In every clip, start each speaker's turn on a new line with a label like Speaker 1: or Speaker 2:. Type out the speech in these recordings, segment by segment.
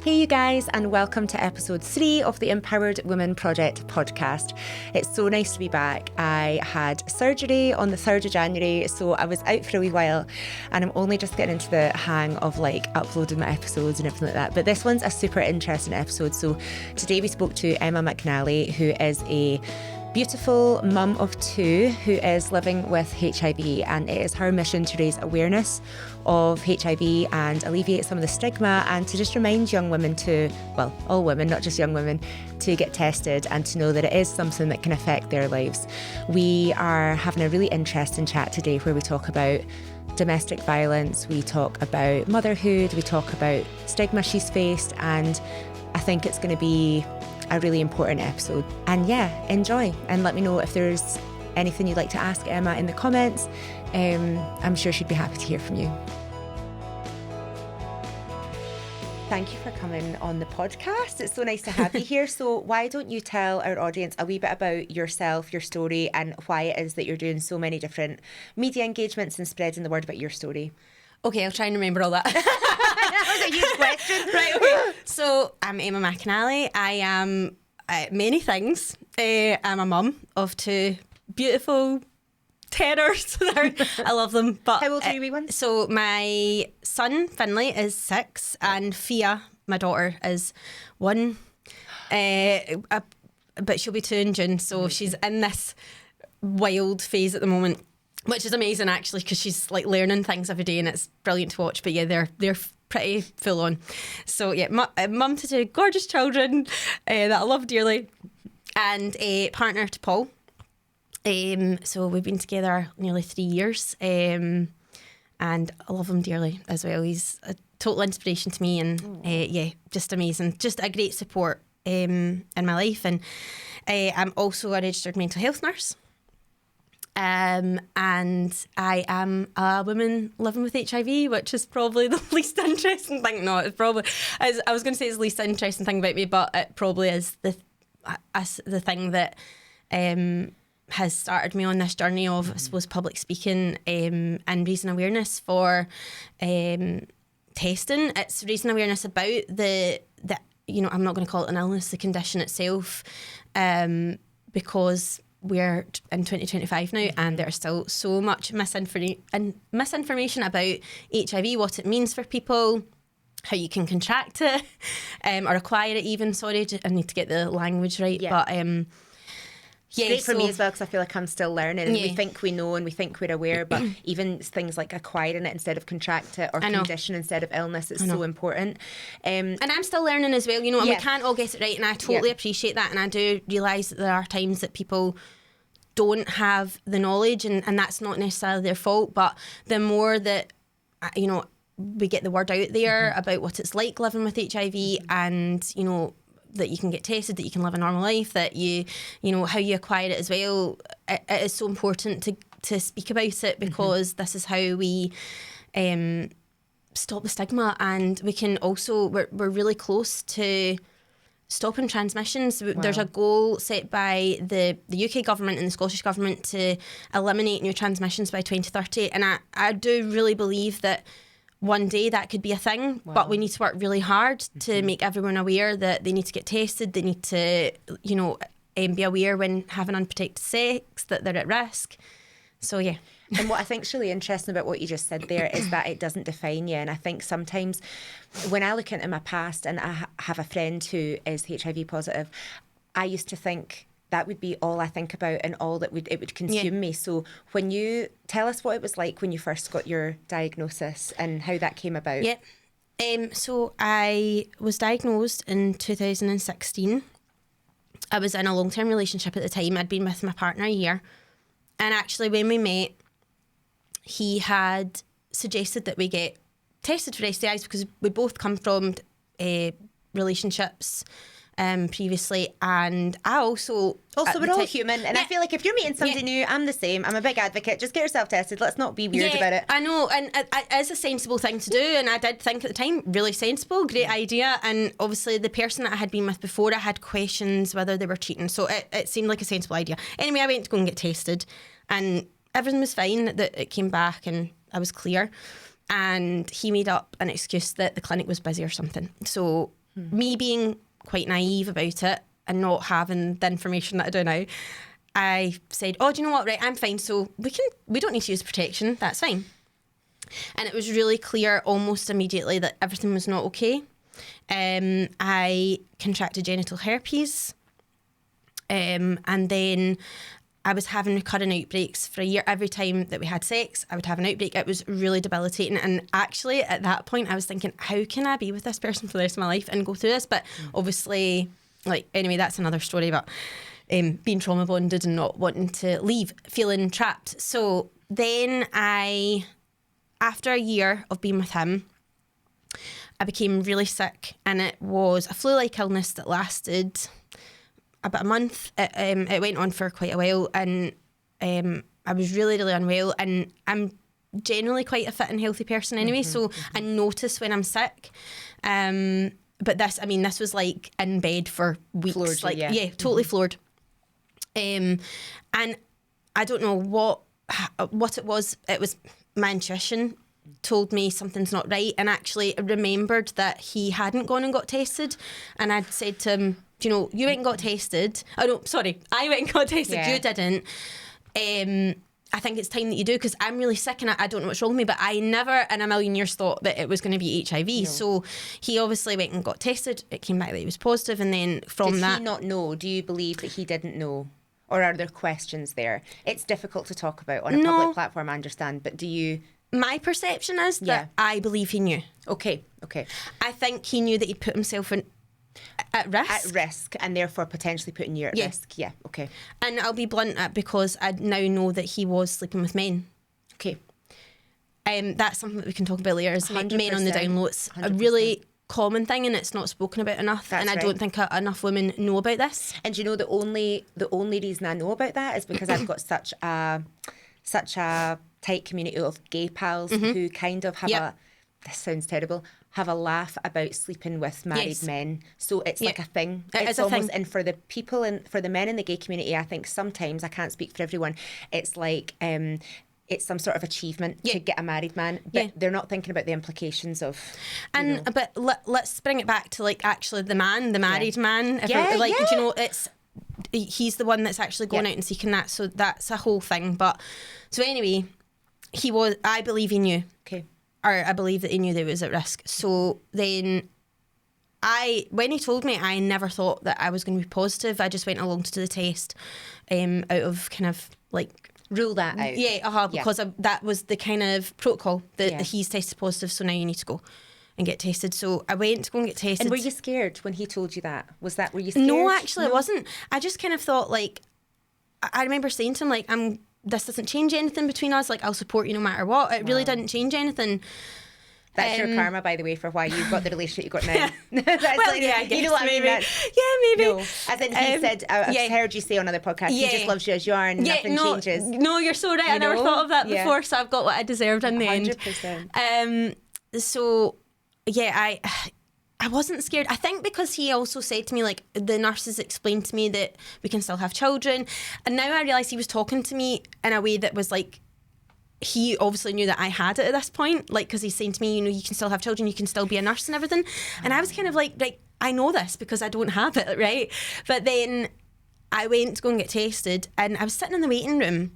Speaker 1: Hey you guys, and welcome to episode 3 of the Empowered Women Project podcast. It's so nice to be back. I had surgery on the 3rd of January, so I was out for a wee while, and I'm only just getting into the hang of uploading my episodes and everything like that. But this one's a super interesting episode. So today we spoke to Emma McNally, who is a beautiful mum of 2 who is living with HIV, and it is her mission to raise awareness of HIV and alleviate some of the stigma, and to just remind young women all women, not just young women, to get tested and to know that it is something that can affect their lives. We are having a really interesting chat today where we talk about domestic violence, we talk about motherhood, we talk about stigma she's faced, and I think it's going to be a really important episode. And yeah, enjoy, and let me know if there's anything you'd like to ask Emma in the comments. I'm sure she'd be happy to hear from you. Thank you for coming on the podcast. It's so nice to have you here. So why don't you tell our audience a wee bit about yourself, your story, and why it is that you're doing so many different media engagements and spreading the word about your story?
Speaker 2: Okay, I'll try and remember all that.
Speaker 1: That was a huge question.
Speaker 2: Right, okay. So I'm Emma McNally. I am many things. I'm a mum of 2 beautiful terrors. I love them. But
Speaker 1: how old are your wee ones?
Speaker 2: So my son Finley is 6, and Fia, my daughter, is 1. But she'll be 2 in June, so she's in this wild phase at the moment, which is amazing actually, because she's learning things every day, and it's brilliant to watch. But yeah, they're pretty full on. So yeah, mum to 2 gorgeous children that I love dearly, and a partner to Paul. So we've been together nearly 3 years, and I love him dearly as well. He's a total inspiration to me, and just amazing, just a great support in my life. And I'm also a registered mental health nurse. And I am a woman living with HIV, which is probably the least interesting thing. No, it's probably, I was going to say it's the least interesting thing about me, but it probably is the thing that has started me on this journey of, I suppose, public speaking and raising awareness for testing. It's raising awareness about the I'm not going to call it an illness, the condition itself, because we're in 2025 now, and there's still so much misinformation about HIV, what it means for people, how you can contract it, or acquire it even. Sorry, I need to get the language right. Yeah. But
Speaker 1: it's great for me as well, because I feel like I'm still learning, and we think we know and we think we're aware, but even things like acquiring it instead of contract it, or condition instead of illness, is so important.
Speaker 2: And I'm still learning as well, and we can't all get it right, and I totally appreciate that, and I do realise that there are times that people don't have the knowledge, and that's not necessarily their fault, but the more that we get the word out there about what it's like living with HIV, and that you can get tested, that you can live a normal life, that you how you acquire it as well. It is so important to speak about it, because this is how we stop the stigma, and we can also, we're really close to stopping transmissions. Wow. There's a goal set by the UK government and the Scottish government to eliminate new transmissions by 2030, and I do really believe that one day that could be a thing. Wow. But we need to work really hard to make everyone aware that they need to get tested, they need to be aware when having unprotected sex that they're at risk. So yeah.
Speaker 1: And what I think is really interesting about what you just said there is that it doesn't define you. And I think sometimes when I look into my past, and I have a friend who is HIV positive, I used to think that would be all I think about, and all that it would consume me. So when you tell us what it was like when you first got your diagnosis and how that came about.
Speaker 2: Yeah. So I was diagnosed in 2016. I was in a long-term relationship at the time. I'd been with my partner a year. And actually when we met, he had suggested that we get tested for STIs, because we both come from relationships previously, and I also
Speaker 1: we're all human, and I feel like if you're meeting somebody new, I'm the same. I'm a big advocate. Just get yourself tested. Let's not be weird about it.
Speaker 2: I know, and it is a sensible thing to do, and I did think at the time, really sensible, great idea. And obviously the person that I had been with before, I had questions whether they were cheating, so it seemed like a sensible idea. Anyway, I went to go and get tested, and everything was fine. That it came back and I was clear, and he made up an excuse that the clinic was busy or something. So me being quite naive about it and not having the information that I do now, I said, oh, do you know what, right, I'm fine, so we don't need to use protection, that's fine. And it was really clear almost immediately that everything was not okay. I contracted genital herpes, and then I was having recurring outbreaks for a year. Every time that we had sex, I would have an outbreak. It was really debilitating. And actually, at that point, I was thinking, how can I be with this person for the rest of my life and go through this? But obviously, anyway, that's another story about being trauma bonded and not wanting to leave, feeling trapped. So then after a year of being with him, I became really sick, and it was a flu-like illness that lasted about a month. It went on for quite a while, and I was really, really unwell, and I'm generally quite a fit and healthy person anyway, so I notice when I'm sick. But this was like in bed for weeks. Floored, yeah, totally floored. And I don't know what it was. It was my intuition told me something's not right, and actually I remembered that he hadn't gone and got tested, and I'd said to him, you know, you went and got tested. Oh no, sorry, I went and got tested, you didn't. I think it's time that you do, because I'm really sick and I don't know what's wrong with me, but I never in a million years thought that it was going to be HIV. No. So he obviously went and got tested. It came back that he was positive, and then from that...
Speaker 1: Did he not know? Do you believe that he didn't know? Or are there questions there? It's difficult to talk about on a public platform, I understand, but do you...
Speaker 2: My perception is that I believe he knew.
Speaker 1: Okay.
Speaker 2: I think he knew that he'd put himself at risk.
Speaker 1: At risk, and therefore potentially putting you at risk. Yeah, okay.
Speaker 2: And I'll be blunt at because I now know that he was sleeping with men.
Speaker 1: Okay.
Speaker 2: That's something that we can talk about later, is men on the down low. It's
Speaker 1: 100%.
Speaker 2: a really common thing, and it's not spoken about enough.
Speaker 1: That's
Speaker 2: and I don't think enough women know about this.
Speaker 1: And you know, the only reason I know about that is because I've got such a tight community of gay pals who kind of have this sounds terrible, have a laugh about sleeping with married men. So it's like a thing. It's almost thing. And for the people and for the men in the gay community, I think sometimes, I can't speak for everyone, it's like it's some sort of achievement to get a married man, but they're not thinking about the implications of. And
Speaker 2: but let's bring it back to like actually the married man. You know, he's the one that's actually going out and seeking that. So that's a whole thing. But so anyway, I believe he knew.
Speaker 1: Okay.
Speaker 2: Or I believe that he knew that he was at risk. So then when he told me, I never thought that I was going to be positive. I just went along to do the test out of kind of like...
Speaker 1: Rule that out.
Speaker 2: Yeah, because that was the kind of protocol that he's tested positive, so now you need to go and get tested. So I went to go and get tested.
Speaker 1: And were you scared when he told you that? Were you scared?
Speaker 2: No, actually I wasn't. I just kind of thought like, I remember saying to him like, this doesn't change anything between us, like I'll support you no matter what. It really didn't change anything.
Speaker 1: That's your karma, by the way, for why you've got the relationship you've got now. That's
Speaker 2: I guess,
Speaker 1: you know what
Speaker 2: maybe.
Speaker 1: I mean?
Speaker 2: Maybe.
Speaker 1: No, as in he said, I've heard you say on other podcasts, he just loves you as you are and nothing changes.
Speaker 2: No, you're so right. I never thought of that before, so I've got what I deserved in the
Speaker 1: 100%.
Speaker 2: end. So, I wasn't scared. I think because he also said to me, like, the nurses explained to me that we can still have children. And now I realise he was talking to me in a way that was like, he obviously knew that I had it at this point, like, because he's saying to me, you know, you can still have children, you can still be a nurse and everything. And I was kind of like, I know this because I don't have it, right? But then I went to go and get tested, and I was sitting in the waiting room,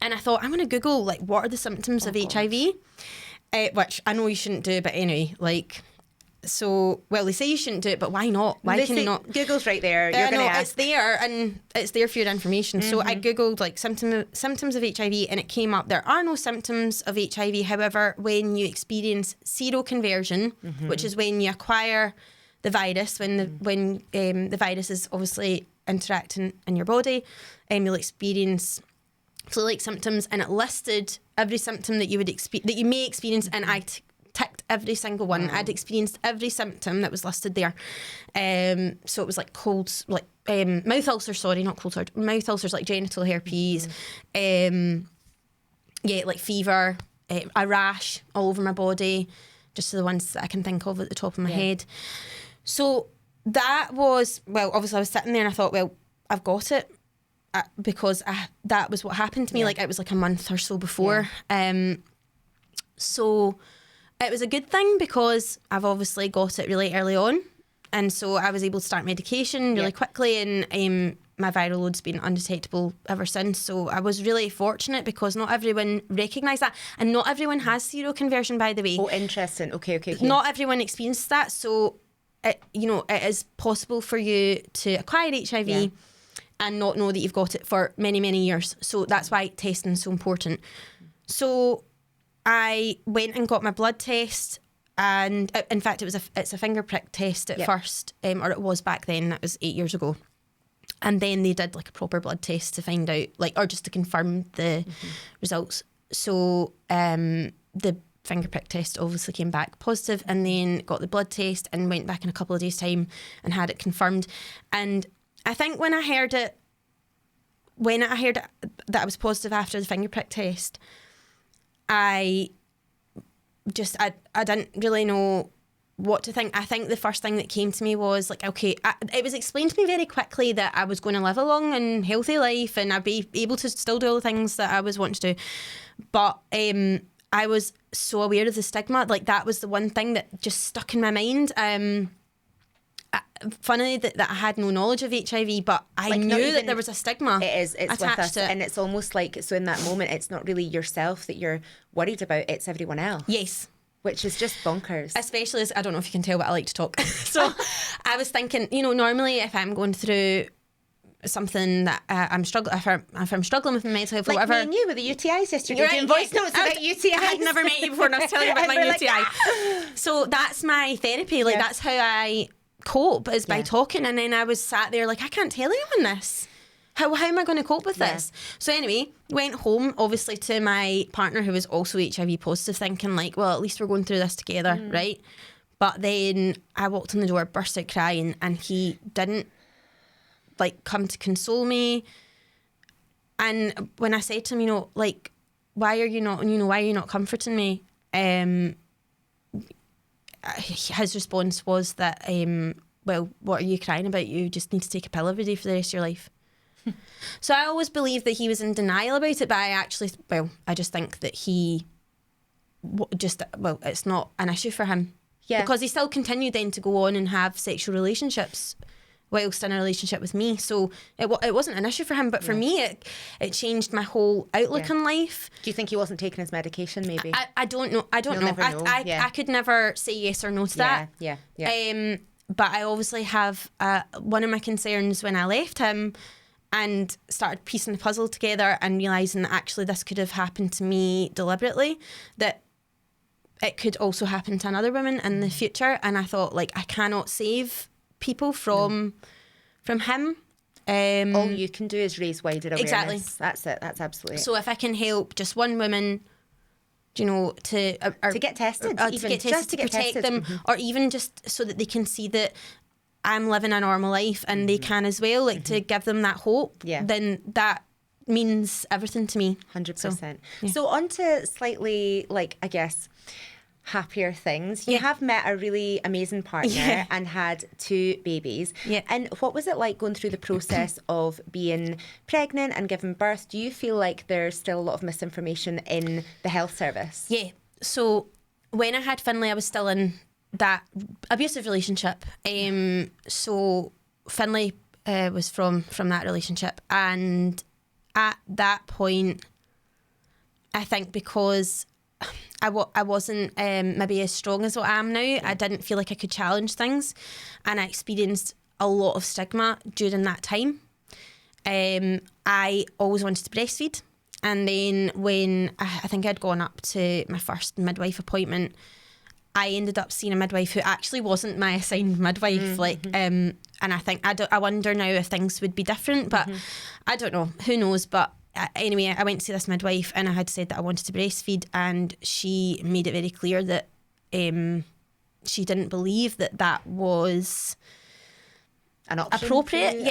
Speaker 2: and I thought, I'm going to Google, like, what are the symptoms of HIV? Which I know you shouldn't do, but anyway, like... So, well, they say you shouldn't do it, but why not? Why can you not?
Speaker 1: Google's right there. You're going to ask.
Speaker 2: It's there, and it's there for your information. So I Googled like symptoms of HIV, and it came up, there are no symptoms of HIV. However, when you experience seroconversion, which is when you acquire the virus, when the virus is obviously interacting in your body, you'll experience flu-like symptoms, and it listed every symptom that you would that you may experience, and I ticked every single one. I'd experienced every symptom that was listed there. So it was like colds, like mouth ulcers, mouth ulcers, like genital herpes, like fever, a rash all over my body, just the ones that I can think of at the top of my head. So that was, well, obviously I was sitting there and I thought, well, I've got it. Because that was what happened to me. Like, it was like a month or so before. So... It was a good thing because I've obviously got it really early on. And so I was able to start medication really quickly, and my viral load's been undetectable ever since. So I was really fortunate because not everyone recognised that, and not everyone has seroconversion, by the way.
Speaker 1: Oh, interesting. Okay.
Speaker 2: Not everyone experiences that. So, it is possible for you to acquire HIV and not know that you've got it for many, many years. So that's why testing is so important. So I went and got my blood test, and in fact it's a finger prick test at first, or it was back then. That was 8 years ago. And then they did like a proper blood test to find out, or just to confirm the results. So the finger prick test obviously came back positive, and then got the blood test and went back in a couple of days' time and had it confirmed. And I think when I heard that I was positive after the finger prick test, I didn't really know what to think. I think the first thing that came to me was like, okay, it was explained to me very quickly that I was going to live a long and healthy life, and I'd be able to still do all the things that I was wanting to do. But I was so aware of the stigma. Like, that was the one thing that just stuck in my mind. Funnily that I had no knowledge of HIV, but I knew that there was a stigma.
Speaker 1: It's
Speaker 2: attached
Speaker 1: with us,
Speaker 2: to it.
Speaker 1: and it's almost like, so in that moment, it's not really yourself that you're worried about, it's everyone else.
Speaker 2: Yes.
Speaker 1: Which is just bonkers.
Speaker 2: Especially as, I don't know if you can tell, but I like to talk. So I was thinking, normally if I'm going through something that I'm struggling, if I'm struggling with my mental health or
Speaker 1: like
Speaker 2: whatever.
Speaker 1: me and you with the UTIs yesterday,
Speaker 2: Right,
Speaker 1: doing voice notes about UTIs.
Speaker 2: I had never met you before, and I was telling you about my UTI. So that's my therapy. Like, that's how I cope, is by talking. And then I was sat there like, I can't tell anyone this. How am I going to cope with this? So anyway, went home, obviously, to my partner who was also HIV positive, thinking like, well, at least we're going through this together, right? But then I walked in the door, burst out crying, and he didn't like come to console me. And when I said to him, like, why are you not comforting me? His response was that, well, what are you crying about? You just need to take a pill every day for the rest of your life. So I always believed that he was in denial about it, but I just think that it's not an issue for him. Yeah. Because he still continued then to go on and have sexual relationships whilst in a relationship with me. So it wasn't an issue for him, but for me, it changed my whole outlook on life.
Speaker 1: Do you think he wasn't taking his medication, maybe?
Speaker 2: I don't know. I don't know. I could never say yes or no to that.
Speaker 1: Yeah.
Speaker 2: But I obviously have one of my concerns when I left him and started piecing the puzzle together and realising that actually this could have happened to me deliberately, that it could also happen to another woman in the future. And I thought, like, I cannot save people from him.
Speaker 1: All you can do is raise wider awareness.
Speaker 2: Exactly.
Speaker 1: That's it. That's absolutely it.
Speaker 2: So if I can help just one woman, to
Speaker 1: get tested,
Speaker 2: to protect them, or even just so that they can see that I'm living a normal life and they can as well, like to give them that hope, then that means everything to me.
Speaker 1: 100%. So on to slightly, like, I guess, happier things. You have met a really amazing partner and had 2 babies. Yeah. And what was it like going through the process of being pregnant and giving birth? Do you feel like there's still a lot of misinformation in the health service? Yeah.
Speaker 2: So when I had Finlay, I was still in that abusive relationship. So Finlay was from that relationship, and at that point, I think because I wasn't maybe as strong as what I am now, I didn't feel like I could challenge things, and I experienced a lot of stigma during that time. I always wanted to breastfeed, and then when I think I'd gone up to my first midwife appointment, I ended up seeing a midwife who actually wasn't my assigned midwife. And I think I wonder now if things would be different, but I don't know. Who knows? But anyway, I went to see this midwife, and I had said that I wanted to breastfeed, and she made it very clear that she didn't believe that was
Speaker 1: an option
Speaker 2: appropriate.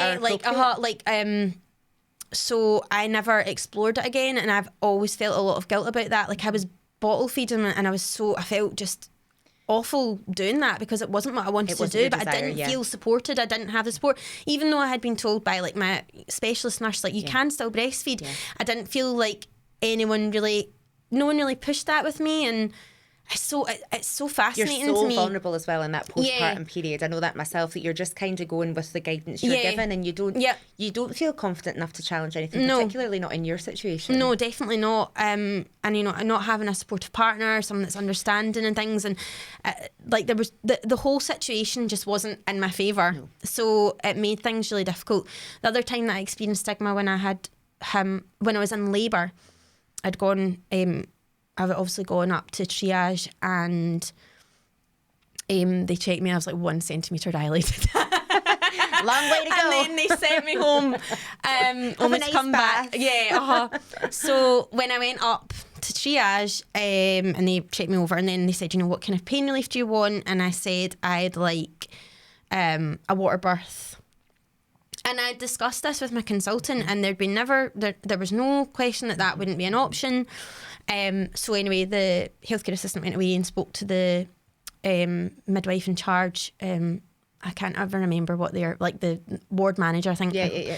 Speaker 2: So I never explored it again, and I've always felt a lot of guilt about that. Like, I was bottle feeding, and I felt just awful doing that because it wasn't what I wanted to do, but I didn't feel supported. I didn't have the support, even though I had been told by like my specialist nurse, like, you can still breastfeed. I didn't feel like no one really pushed that with me, and It's so fascinating
Speaker 1: You're so
Speaker 2: to me.
Speaker 1: vulnerable as well in that postpartum period. I know that myself, that you're just kind of going with the guidance you're given, and you don't feel confident enough to challenge anything, particularly not in your situation.
Speaker 2: No, definitely not. And not having a supportive partner, someone that's understanding and things, and like there was the whole situation just wasn't in my favour. No. So it made things really difficult. The other time that I experienced stigma, when I had him, when I was in labour, I'd gone. I've obviously gone up to triage, and they checked me. I was like 1 centimetre dilated.
Speaker 1: Long way to go.
Speaker 2: And then they sent me home. Only to come back. Yeah. So when I went up to triage, and they checked me over, and then they said, what kind of pain relief do you want? And I said I'd like a water birth. And I discussed this with my consultant, and there was no question that wouldn't be an option. So anyway, the healthcare assistant went away and spoke to the midwife in charge. I can't ever remember what they're like, the ward manager, I think. Yeah.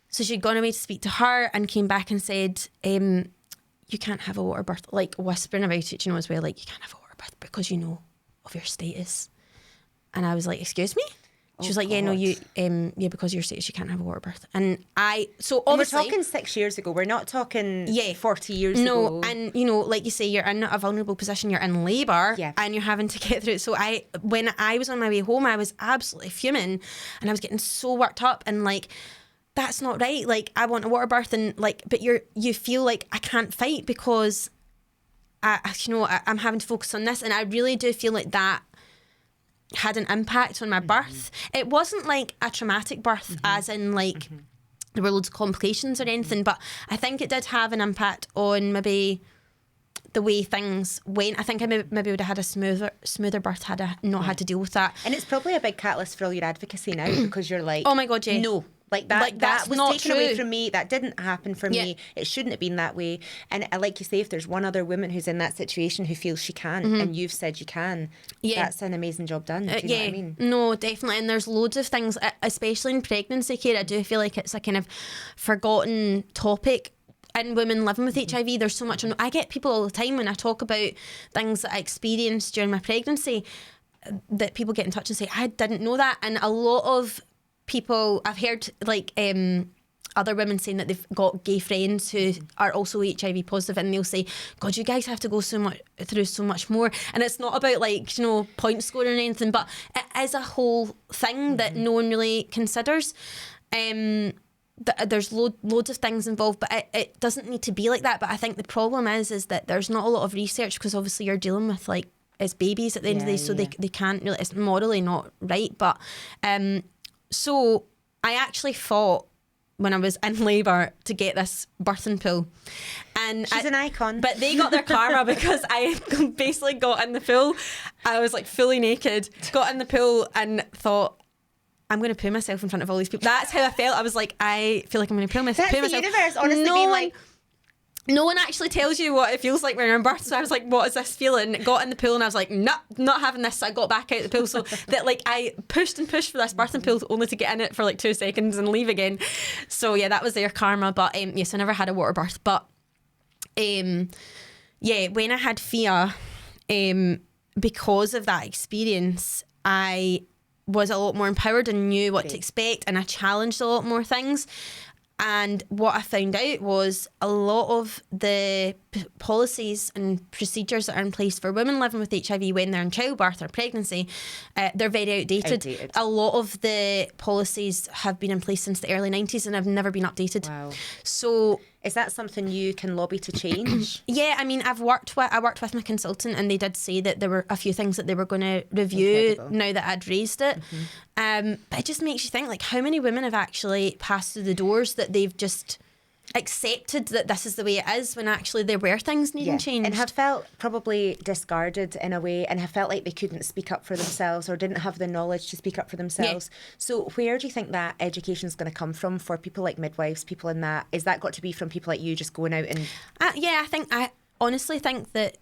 Speaker 2: So she'd gone away to speak to her and came back and said, you can't have a water birth, like whispering about it, as well, like you can't have a water birth because of your status. And I was like, excuse me? She was like, yeah, no, you, because of your status, you can't have a water birth. And obviously,
Speaker 1: we're talking 6 years ago. We're not talking 40 years ago.
Speaker 2: No, and like you say, you're in a vulnerable position. You're in labour, and you're having to get through it. So when I was on my way home, I was absolutely fuming, and I was getting so worked up, and like, that's not right. Like, I want a water birth, and like, but you feel like I can't fight because I'm having to focus on this, and I really do feel like that had an impact on my birth. It wasn't like a traumatic birth, as in like there were loads of complications or anything, but I think it did have an impact on maybe the way things went. I think I maybe would have had a smoother birth had I not had to deal with that.
Speaker 1: And it's probably a big catalyst for all your advocacy now, because you're like,
Speaker 2: oh my God, yeah.
Speaker 1: No. Like that was taken
Speaker 2: true.
Speaker 1: away from me. That didn't happen for me. It shouldn't have been that way. And like you say, if there's one other woman who's in that situation who feels she can, and you've said you can, that's an amazing job done. Do you know what I mean?
Speaker 2: No, definitely. And there's loads of things, especially in pregnancy care. I do feel like it's a kind of forgotten topic. And women living with HIV, there's so much. I get people all the time when I talk about things that I experienced during my pregnancy, that people get in touch and say, I didn't know that. And a lot of people, I've heard like other women saying that they've got gay friends who are also HIV positive, and they'll say, God, you guys have to go through so much more. And it's not about like, point scoring or anything, but it is a whole thing that no one really considers. There's loads of things involved, but it doesn't need to be like that. But I think the problem is that there's not a lot of research, because obviously you're dealing with like as babies at the end of the day, so they can't really, it's morally not right. But so I actually fought when I was in labour to get this birthing pool. And
Speaker 1: she's an icon.
Speaker 2: But they got their karma because I basically got in the pool. I was like fully naked, got in the pool and thought, I'm going to poo myself in front of all these people. That's how I felt. I was like, I feel like I'm going to poo myself.
Speaker 1: That's the universe, honestly, being like...
Speaker 2: No one actually tells you what it feels like when you're in birth. So I was like, what is this feeling? Got in the pool and I was like, no, not having this. So I got back out the pool. So that like I pushed and pushed for this birthing pool only to get in it for like 2 seconds and leave again. So yeah, that was their karma. But yes, I never had a water birth. But when I had Fia, because of that experience, I was a lot more empowered and knew what to expect, and I challenged a lot more things. And what I found out was a lot of the policies and procedures that are in place for women living with HIV when they're in childbirth or pregnancy, they're very outdated. A lot of the policies have been in place since the early 90s and have never been updated. Wow. So
Speaker 1: is that something you can lobby to change?
Speaker 2: Yeah, I mean, I worked with my consultant, and they did say that there were a few things that they were going to review now that I'd raised it. But it just makes you think, like, how many women have actually passed through the doors that they've just accepted that this is the way it is, when actually there were things needing change,
Speaker 1: and have felt probably discarded in a way, and have felt like they couldn't speak up for themselves or didn't have the knowledge to speak up for themselves. So where do you think that education is going to come from for people like midwives, people in that? Is that got to be from people like you just going out and
Speaker 2: I honestly think that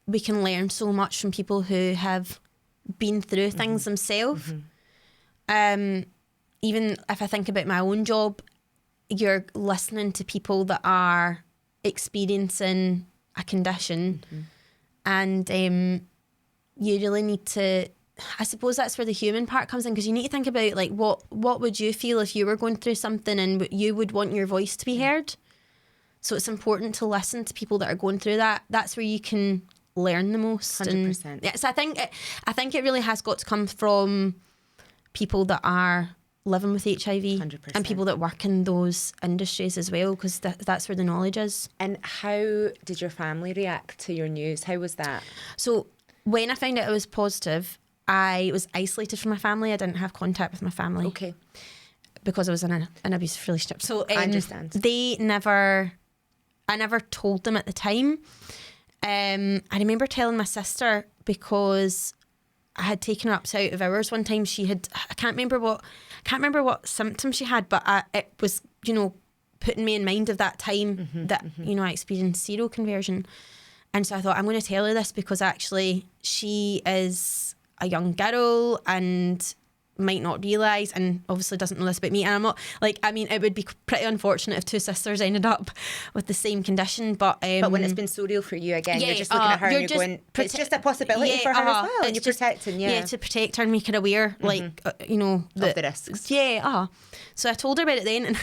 Speaker 2: we can learn so much from people who have been through things themselves. Even if I think about my own job, you're listening to people that are experiencing a condition, And you really need to, I suppose that's where the human part comes in, because you need to think about like what would you feel if you were going through something and you would want your voice to be heard. So it's important to listen to people that are going through that. That's where you can learn the most.
Speaker 1: 100%.
Speaker 2: And yeah, so I think it really has got to come from people that are living with HIV
Speaker 1: 100%.
Speaker 2: and people that work in those industries as well, because that's where the knowledge is.
Speaker 1: And how did your family react to your news? How was that?
Speaker 2: So when I found out I was positive, I was isolated from my family. I didn't have contact with my family.
Speaker 1: Okay.
Speaker 2: Because I was in an abusive relationship. So
Speaker 1: I understand.
Speaker 2: I never told them at the time. I remember telling my sister, because I had taken her up to out of hours one time. I can't remember what symptoms she had, but it was, putting me in mind of that time that, I experienced seroconversion. And so I thought, I'm going to tell her this, because actually she is a young girl and might not realise, and obviously doesn't know this about me. And I'm not it would be pretty unfortunate if two sisters ended up with the same condition. But when
Speaker 1: it's been so real for you again, you're just looking at her and you're going, it's just a possibility for her as well. And you're protecting, to
Speaker 2: protect her and make her aware,
Speaker 1: of the risks.
Speaker 2: So I told her about it then,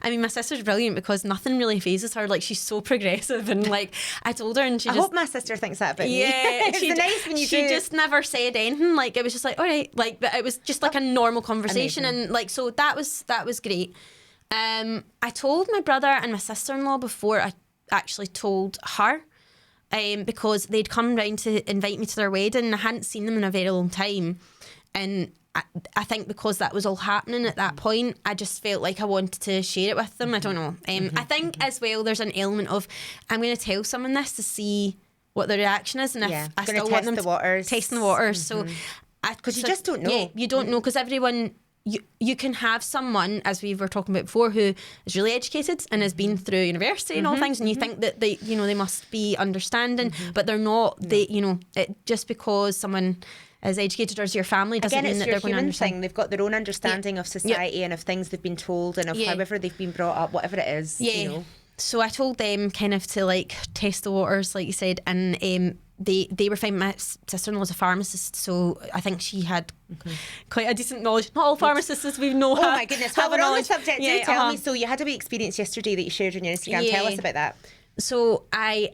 Speaker 2: and my sister's brilliant because nothing really phases her. Like, she's so progressive, and like I told her, and I
Speaker 1: hope my sister thinks that about me. It's nice when you do.
Speaker 2: She just never said anything. Like, it was just like, all right, like, but it was just like a normal conversation. Amazing. And like, so that was great. I told my brother and my sister-in-law before I actually told her, because they'd come round to invite me to their wedding. I hadn't seen them in a very long time, and I think because that was all happening at that point, I just felt like I wanted to share it with them. I don't know. I think as well there's an element of, I'm going to tell someone this to see what their reaction is, and if I still want them testing the waters. So because
Speaker 1: you just don't know.
Speaker 2: Yeah, you don't know, because everyone, you can have someone, as we were talking about before, who is really educated and has been through university and all things, and you think that they must be understanding, but they're not. No. Just because someone is educated or is your family doesn't mean that they're going to understand.
Speaker 1: Thing. They've got their own understanding of society and of things they've been told and of however they've been brought up, whatever it is. Yeah.
Speaker 2: So I told them kind of to like test the waters, like you said, and they were fine. My sister-in-law was a pharmacist, so I think she had quite a decent knowledge. Not all pharmacists, as we know,
Speaker 1: my goodness. Well, we're on the subject. Do tell me. So you had a wee experience yesterday that you shared on your Instagram. Tell us about that.
Speaker 2: So I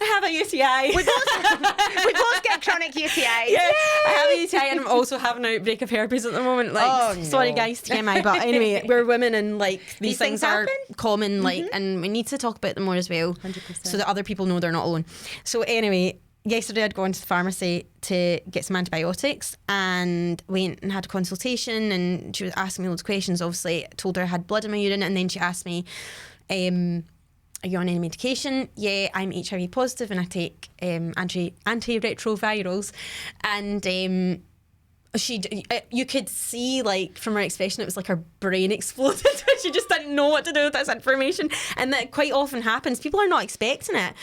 Speaker 2: have a UTI.
Speaker 1: We both get chronic UTI.
Speaker 2: Yeah, I have a UTI, and I'm also having an outbreak of herpes at the moment. Like, sorry guys, TMI, but anyway, we're women, and like these things are common, like, and we need to talk about them more as well,
Speaker 1: 100%.
Speaker 2: So that other people know they're not alone. So anyway, yesterday I'd gone to the pharmacy to get some antibiotics, and went and had a consultation, and she was asking me loads of questions. Obviously, I told her I had blood in my urine, and then she asked me, are you on any medication? Yeah, I'm HIV positive, and I take antiretrovirals. And you could see, like, from her expression, it was like her brain exploded. She just didn't know what to do with this information, and that quite often happens. People are not expecting it.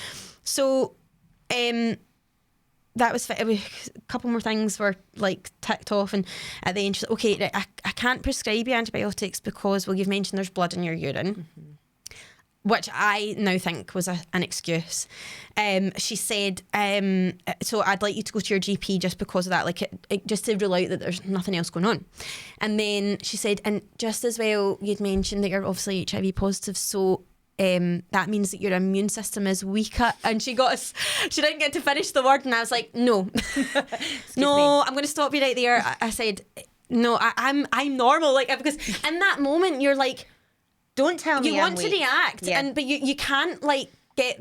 Speaker 2: So that was a couple more things were like ticked off, and at the end she's like, okay, I can't prescribe you antibiotics because, well, you've mentioned there's blood in your urine. Which I now think was an excuse. She said, so I'd like you to go to your GP just because of that, like just to rule out that there's nothing else going on. And then she said, and just as well, you'd mentioned that you're obviously HIV positive, so that means that your immune system is weaker. And she didn't get to finish the word, and I was like, no, I'm going to stop you right there. I said, no, I'm normal, like, because in that moment you're like,
Speaker 1: don't tell me
Speaker 2: you want to react, but you can't like get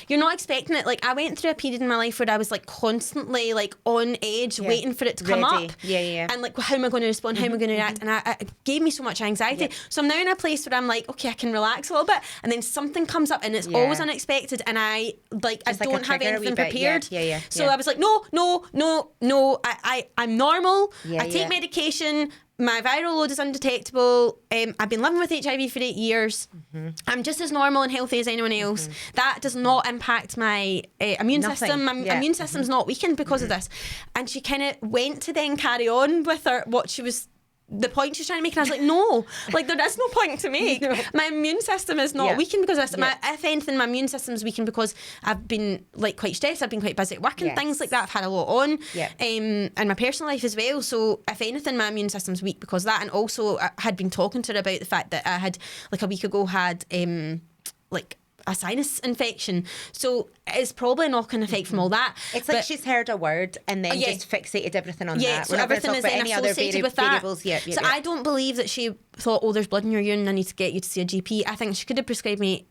Speaker 2: you're not expecting it. Like, I went through a period in my life where I was like constantly like on edge, waiting for it to come up. And like, how am I going to respond? How am I going to react? And it gave me so much anxiety. So I'm now in a place where I'm like, okay, I can relax a little bit, and then something comes up, and it's always unexpected, and I don't have anything prepared. So I was like, no, I'm normal. I take medication. My viral load is undetectable. I've been living with HIV for 8 years. I'm just as normal and healthy as anyone else. That does not impact my immune system. My immune system's not weakened because of this. And she kind of went to then carry on with what she was the point she's trying to make, and I was like, no, like there is no point to make. No. My immune system is not weakened because of this. If anything, my immune system is weakened because I've been like quite stressed. I've been quite busy at work and things like that. I've had a lot on, and my personal life as well. So if anything, my immune system's weak because of that. And also, I had been talking to her about the fact that I had like a week ago had like a sinus infection, so it's probably a knock-on effect from all that.
Speaker 1: It's like she's heard a word and then just fixated everything on that.
Speaker 2: So everything is then associated with that. So I don't believe that she thought, oh, there's blood in your urine, I need to get you to see a GP. I think she could have prescribed me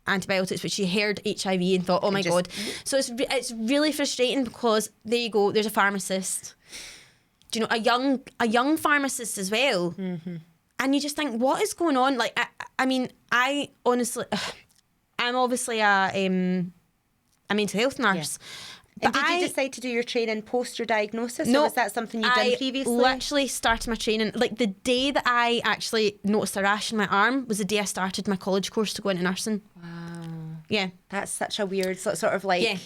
Speaker 2: antibiotics, but she heard HIV and thought, oh my God. So it's really frustrating because there you go, there's a pharmacist, do you know, a young pharmacist as well, and you just think, what is going on? Like I mean, I honestly, I'm obviously a mental health nurse.
Speaker 1: And did you decide to do your training post your diagnosis, or was that something you'd done previously?
Speaker 2: I literally started my training, like the day that I actually noticed a rash in my arm was the day I started my college course to go into nursing. Wow. Yeah.
Speaker 1: That's such a weird sort of like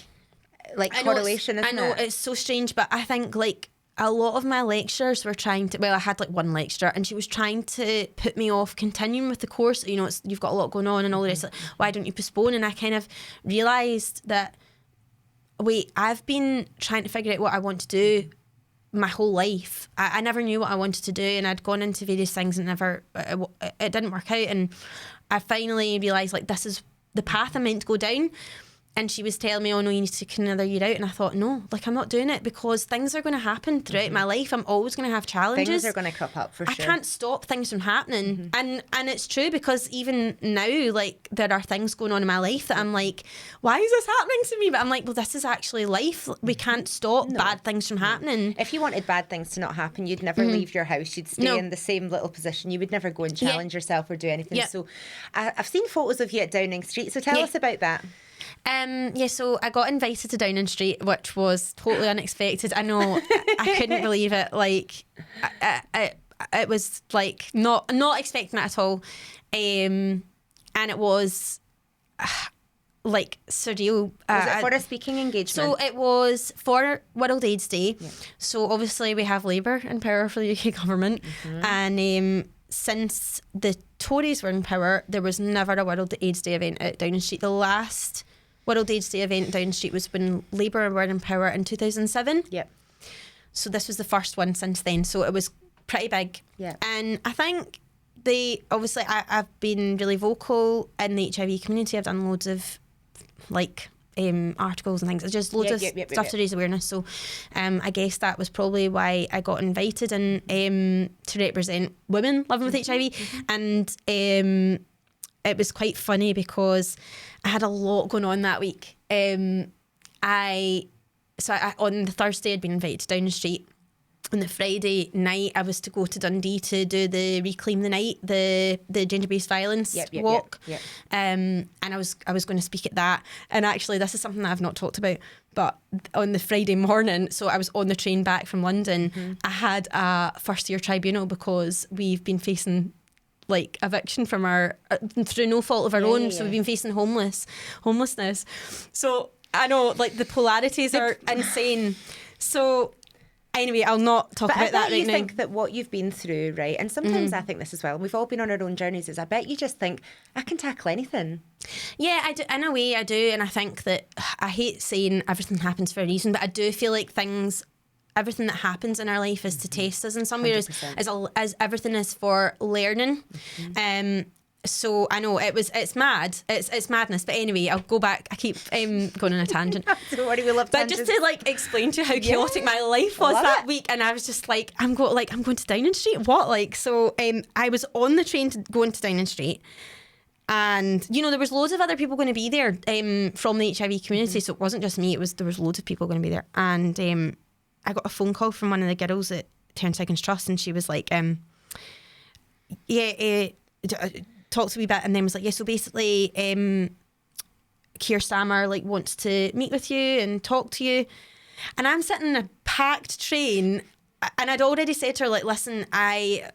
Speaker 1: correlation, isn't it?
Speaker 2: I know, it's so strange, but I think like a lot of my lecturers were trying to, well, I had like one lecturer and she was trying to put me off continuing with the course. You know, you've got a lot going on and all the rest. Like, why don't you postpone? And I kind of realised that, wait, I've been trying to figure out what I want to do my whole life. I never knew what I wanted to do, and I'd gone into various things and it didn't work out. And I finally realised, like, this is the path I'm meant to go down. And she was telling me, oh no, you need to take another year out. And I thought, no, like I'm not doing it because things are going to happen throughout my life. I'm always going to have challenges.
Speaker 1: Things are going to crop up for sure.
Speaker 2: I can't stop things from happening. And it's true because even now, like there are things going on in my life that I'm like, why is this happening to me? But I'm like, well, this is actually life. We can't stop bad things from happening.
Speaker 1: If you wanted bad things to not happen, you'd never leave your house. You'd stay in the same little position. You would never go and challenge yourself or do anything. So I've seen photos of you at Downing Street. So tell us about that.
Speaker 2: So I got invited to Downing Street, which was totally unexpected. I know, I couldn't believe it. Like, it was like not expecting it at all, and it was like surreal.
Speaker 1: Was it for a speaking engagement?
Speaker 2: So it was for World AIDS Day. Yeah. So obviously we have Labour in power for the UK government, and since the Tories were in power, there was never a World AIDS Day event at Downing Street. The last World AIDS Day event at Downing Street was when Labour were in power in 2007. Yep. So this was the first one since then. So it was pretty big. Yeah. And I think obviously I've been really vocal in the HIV community. I've done loads of like articles and things. It's just loads of stuff to raise awareness. So I guess that was probably why I got invited and to represent women living with HIV. And it was quite funny because I had a lot going on that week. On the Thursday I'd been invited to Downing Street. On the Friday night, I was to go to Dundee to do the Reclaim the Night, the gender-based violence walk. And I was going to speak at that. And actually, this is something that I've not talked about. But on the Friday morning, so I was on the train back from London, I had a first-year tribunal because we've been facing like eviction from our through no fault of our own. So we've been facing homelessness. So I know, like the polarities are insane. So. Anyway, I'll not talk about that right now. But I bet you think that what you've been through, right, and sometimes I think this as well, we've all been on our own journeys, is I bet you just think, I can tackle anything. Yeah, I do. In a way, I do. And I think that, I hate saying everything happens for a reason, but I do feel like everything that happens in our life is to test us in some ways, as everything is for learning. So I know it's mad. It's madness. But anyway, I'll go back. I keep going on a tangent.
Speaker 1: Don't worry, we love tangents.
Speaker 2: But just to like explain to you how chaotic my life was that week, and I was just like, I'm going to Downing Street. What? Like, so I was on the train to go into Downing Street, and you know there was loads of other people going to be there from the HIV community. So it wasn't just me. There was loads of people going to be there, and I got a phone call from one of the girls at 10 Seconds Trust, and she was like, talked to me a bit, and then was like, so basically Keir Starmer like wants to meet with you and talk to you. And I'm sitting in a packed train, and I'd already said to her, like, listen, I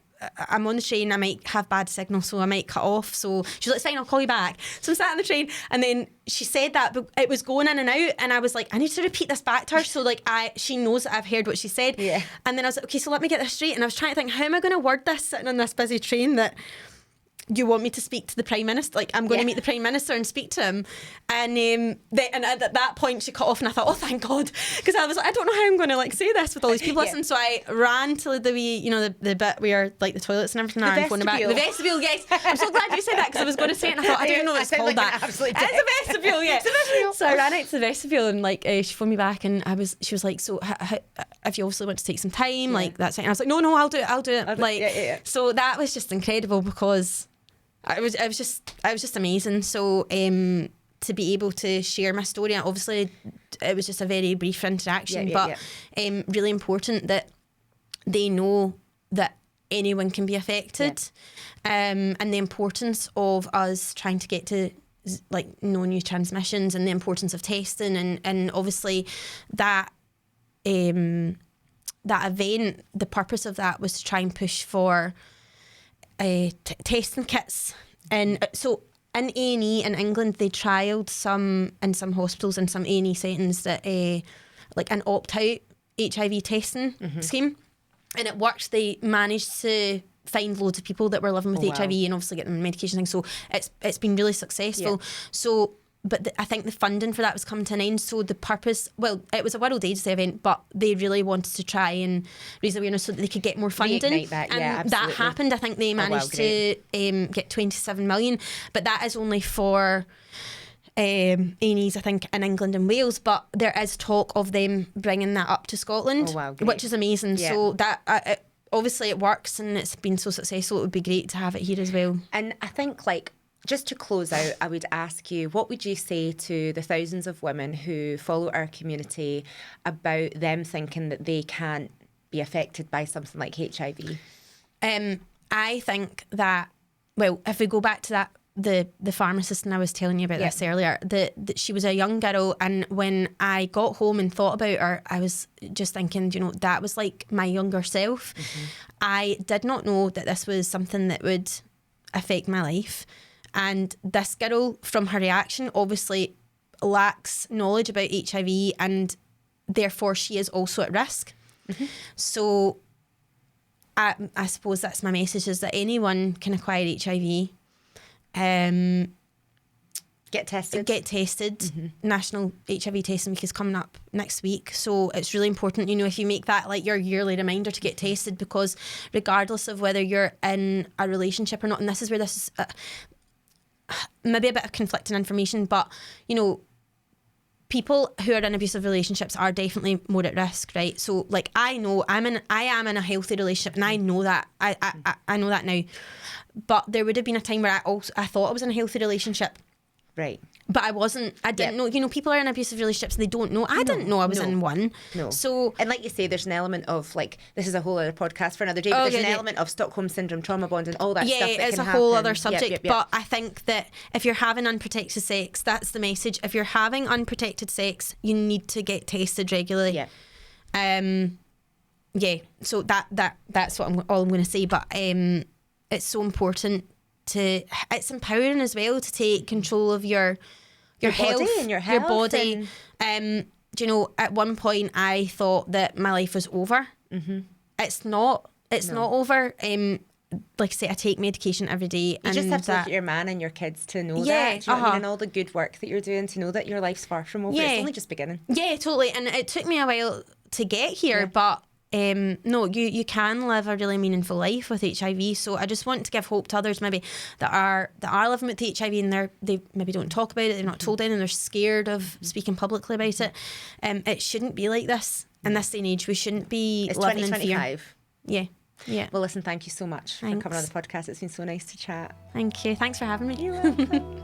Speaker 2: I'm on the train, I might have bad signal, so I might cut off. So she's like, fine, I'll call you back. So I'm sat on the train, and then she said that, but it was going in and out, and I was like, I need to repeat this back to her, so like she knows that I've heard what she said.
Speaker 1: Yeah.
Speaker 2: And then I was like, okay, so let me get this straight. And I was trying to think, how am I going to word this sitting on this busy train that you want me to speak to the Prime Minister? Like, I'm going to meet the Prime Minister and speak to him. And and at that point she cut off, and I thought, oh, thank God, because I was like, I don't know how I'm going to like say this with all these people listening. So I ran to the wee, you know, the bit where like the toilets and everything are, and phoned back. The vestibule, yes. I'm so glad you said that, because I was going to say it and I thought, I don't know it's called like that. It's a vestibule, yeah. It's a vestibule. So I ran out to the vestibule, and like she phoned me back, and she was like, so if you also want to take some time, like that's it. And I was like, no, I'll do it. Like, so that was just incredible, because I was just amazing. So to be able to share my story, and obviously it was just a very brief interaction, but really important that they know that anyone can be affected, and the importance of us trying to get to like no new transmissions, and the importance of testing, and obviously that event, the purpose of that was to try and push for testing kits. And so in A&E in England, they trialled in some hospitals and some A&E settings that like an opt-out HIV testing scheme, and it worked. They managed to find loads of people that were living with HIV and obviously get them medication things. So it's been really successful. So but I think the funding for that was coming to an end. So the purpose, well, it was a World AIDS Day event, but they really wanted to try and raise awareness so that they could get more funding.
Speaker 1: Reignite that,
Speaker 2: and that happened. I think they managed to get 27 million, but that is only for A&Es, I think, in England and Wales. But there is talk of them bringing that up to Scotland, which is amazing. Yeah. So that obviously it works, and it's been so successful. It would be great to have it here as well.
Speaker 1: And I think, like, just to close out, I would ask you, what would you say to the thousands of women who follow our community about them thinking that they can't be affected by something like HIV?
Speaker 2: I think that, well, if we go back to that, the pharmacist, and I was telling you about this earlier, that she was a young girl, and when I got home and thought about her, I was just thinking, you know, that was like my younger self. I did not know that this was something that would affect my life. And this girl, from her reaction, obviously lacks knowledge about HIV, and therefore she is also at risk. So I suppose that's my message, is that anyone can acquire HIV.
Speaker 1: Get tested.
Speaker 2: National HIV testing week is coming up next week, so it's really important, you know, if you make that like your yearly reminder to get tested, because regardless of whether you're in a relationship or not, and this is where this is maybe a bit of conflicting information, but you know, people who are in abusive relationships are definitely more at risk, right? So like, I know I am in a healthy relationship, and I know that I know that now, but there would have been a time where I thought I was in a healthy relationship,
Speaker 1: right?
Speaker 2: But I wasn't. I didn't know. You know, people are in abusive relationships and they don't know. I didn't know I was in one.
Speaker 1: No.
Speaker 2: So,
Speaker 1: and like you say, there's an element of, like, this is a whole other podcast for another day, but there's an element of Stockholm Syndrome, trauma bond, and all that stuff.
Speaker 2: Yeah, it's a whole other subject. But I think that if you're having unprotected sex, that's the message. If you're having unprotected sex, you need to get tested regularly. So that's what all I'm going to say. But it's so important. It's empowering as well to take control of your health,
Speaker 1: body and your
Speaker 2: body. Do you know, at one point I thought that my life was over. It's not. It's not over. Like I say, I take medication every day.
Speaker 1: You just have to look at your man and your kids to know that. Do you know what I mean? And all the good work that you're doing, to know that your life's far from over. It's only just beginning. Yeah,
Speaker 2: totally. And it took me a while to get here, but no, you can live a really meaningful life with HIV. So I just want to give hope to others maybe that are living with HIV, and they maybe don't talk about it, they're not told anything, they're scared of speaking publicly about it. It shouldn't be like this in this day and age. We shouldn't be living in fear. Yeah.
Speaker 1: Well, listen, thank you so much for coming on the podcast. It's been so nice to chat.
Speaker 2: Thank you. Thanks for having me.
Speaker 1: You're welcome.